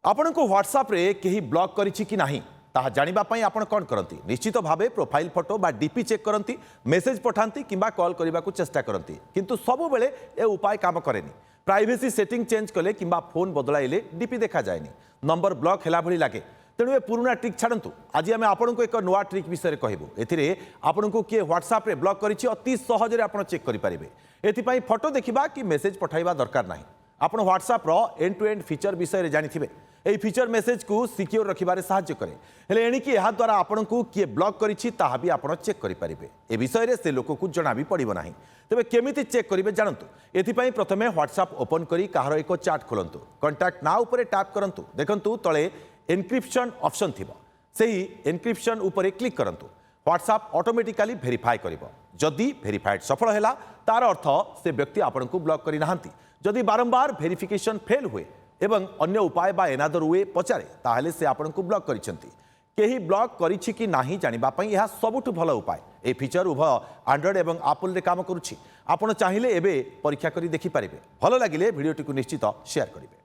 आपण को व्हाट्सएप रे कहीं ब्लॉक करिछि कि नाही ताहा जानिबा पई आपण कोन करंती निश्चित भावे प्रोफाइल फोटो बा डीपी चेक करंती मेसेज पठांती किंबा कॉल करबा को चेष्टा करंती किंतु सब बेले ए उपाय काम करेनी प्राइवेसी सेटिंग चेंज कले किंबा फोन बदलाइले डीपी देखा जायनी नंबर ब्लॉक हेला भली लागे तेणु ए पुराना ट्रिक छाड़ू आज आम आपण को एक नुआ ट्रिक विषय कहबू एथिरे आपण को किए व्हाट्सएप रे ब्लॉक करिछि अति सहज रे आपण चेक करि परिबे एथिपई फोटो देखिबा कि मेसेज पठाइबा दरकार नाही आपण व्हाट्सएप रो एंड टू एंड फीचर विषय रे जानिथिबे এই ফিচর মেসেজ কু সিকিউর রাখিবারে সাহায্য করে হেলে এণিকি এহা দ্বারা আপনার কিଏ ব্লক করেছি তাহা বি আপনার চেক করে পারিবে এ বিষয়ে সে লোককে জনা বি পড়িব না তবে কেমিতি চেক করিবে জানন্তু এথিপাই প্রথমে হোয়াটসঅ্যাপ ওপেন করি কাহার এক চাট খোলন্তু কন্টাক্ট না উপরে ট্যাপ করন্তু দেখন্তু তলে এনক্রিপশন অপশন থিব সেই এনক্রিপশন উপরে ক্লিক করন্তু হোয়াটসঅ্যাপ অটোমেটিক্যালি ভেরিফাই করিব যদি ভেরিফাইড সফল হেলা তার অর্थ से व्यक्ति आपको ब्लॉक करि नाहंती जदि बारंबार भेरिफिकेशन फेल हुए एवं अन्य उपाय बा एनादर वे पचारे ताहले से आपको ब्लॉक करिसेंती केही ब्लॉक करिछि कि नाही जानिबा पई यह सबुठु भल उपाय ए फीचर उभय एंड्रॉइड एवं एप्पल रे काम करूछि आपण चाहिले एबे परीक्षा करी देखि पारिबे भल लागिले भिडियोटी को निश्चित शेयर करिवे।